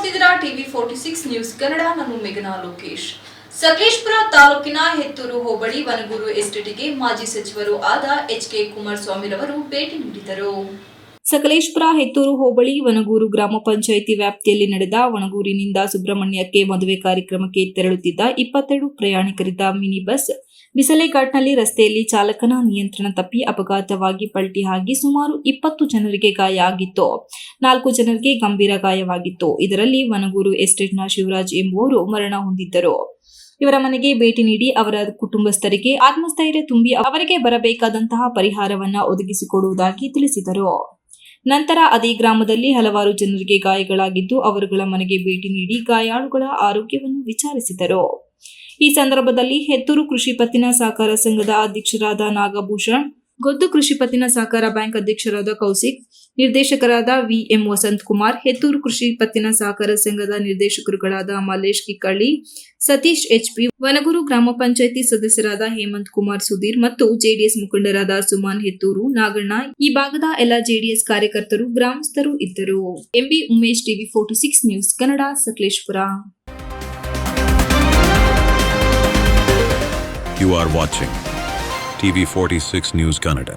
ನೋಡ್ತಿದ್ದೀರಾ TV 46 news Kannada. ನಾನು ಮೇಘನಾ ಲೋಕೇಶ್. ಸಕಲೇಶಪುರ ತಾಲೂಕಿನ ಹೆತ್ತೂರು ಹೋಬಳಿ ವನಗೂರು ಎಸ್ಟೇಟ್ಗೆ ಮಾಜಿ ಸಚಿವರು ಆದ ಎಚ್.ಕೆ. ಕುಮಾರಸ್ವಾಮಿರವರು ಭೇಟಿ ನೀಡಿದರು. ಸಕಲೇಶಪುರ ಹೆತ್ತೂರು ಹೋಬಳಿ ವನಗೂರು ಗ್ರಾಮ ಪಂಚಾಯಿತಿ ವ್ಯಾಪ್ತಿಯಲ್ಲಿ ನಡೆದ ವನಗೂರಿನಿಂದ ಸುಬ್ರಹ್ಮಣ್ಯಕ್ಕೆ ಮದುವೆ ಕಾರ್ಯಕ್ರಮಕ್ಕೆ ತೆರಳುತ್ತಿದ್ದ 22 ಪ್ರಯಾಣಿಕರಿದ್ದ ಮಿನಿ ಬಸ್ ಬಿಸಲೆಘಾಟ್ನಲ್ಲಿ ರಸ್ತೆಯಲ್ಲಿ ಚಾಲಕನ ನಿಯಂತ್ರಣ ತಪ್ಪಿ ಅಪಘಾತವಾಗಿ ಪಲ್ಟಿ ಆಗಿ ಸುಮಾರು 20 ಜನರಿಗೆ ಗಾಯ ಆಗಿತ್ತು. 4 ಜನರಿಗೆ ಗಂಭೀರ ಗಾಯವಾಗಿತ್ತು. ಇದರಲ್ಲಿ ವನಗೂರು ಎಸ್ಟೇಟ್ನ ಶಿವರಾಜ್ ಎಂಬುವರು ಮರಣ ಹೊಂದಿದ್ದರು. ಇವರ ಮನೆಗೆ ಭೇಟಿ ನೀಡಿ ಅವರ ಕುಟುಂಬಸ್ಥರಿಗೆ ಆತ್ಮಸ್ಥೈರ್ಯ ತುಂಬಿ ಅವರಿಗೆ ಬರಬೇಕಾದಂತಹ ಪರಿಹಾರವನ್ನು ಒದಗಿಸಿಕೊಡುವುದಾಗಿ ತಿಳಿಸಿದರು. ನಂತರ ಅದೇ ಗ್ರಾಮದಲ್ಲಿ ಹಲವಾರು ಜನರಿಗೆ ಗಾಯಗಳಾಗಿದ್ದು ಅವರುಗಳ ಮನೆಗೆ ಭೇಟಿ ನೀಡಿ ಗಾಯಾಳುಗಳ ಆರೋಗ್ಯವನ್ನು ವಿಚಾರಿಸಿದರು. ಈ ಸಂದರ್ಭದಲ್ಲಿ ಹೆತ್ತೂರು ಕೃಷಿ ಪತ್ತಿನ ಸಹಕಾರ ಸಂಘದ ಅಧ್ಯಕ್ಷರಾದ ನಾಗಭೂಷಣ್, ಗೊದ್ದು ಕೃಷಿ ಪತ್ತಿನ ಸಹಕಾರ ಬ್ಯಾಂಕ್ ಅಧ್ಯಕ್ಷರಾದ ಕೌಶಿಕ್, ನಿರ್ದೇಶಕರಾದ ವಿ.ಎಂ. ವಸಂತಕುಮಾರ್, ಹೆತ್ತೂರು ಕೃಷಿ ಪತ್ತಿನ ಸಹಕಾರ ಸಂಘದ ನಿರ್ದೇಶಕರುಗಳಾದ ಮಲ್ಲೇಶ್ ಕಿಕ್ಕಳ್ಳಿ, ಸತೀಶ್ ಎಚ್.ಪಿ, ವನಗೂರು ಗ್ರಾಮ ಪಂಚಾಯಿತಿ ಸದಸ್ಯರಾದ ಹೇಮಂತ್ ಕುಮಾರ್ ಸುಧೀರ್ ಮತ್ತು ಜೆಡಿಎಸ್ ಮುಖಂಡರಾದ ಸುಮನ್ ಹೆತ್ತೂರು, ನಾಗಣ್ಣ, ಈ ಭಾಗದ ಎಲ್ಲ ಜೆಡಿಎಸ್ ಕಾರ್ಯಕರ್ತರು, ಗ್ರಾಮಸ್ಥರು ಇದ್ದರು. MB Umesh, TV 46 news Kannada, Sakleshpur. You are watching TV 46 News Kannada.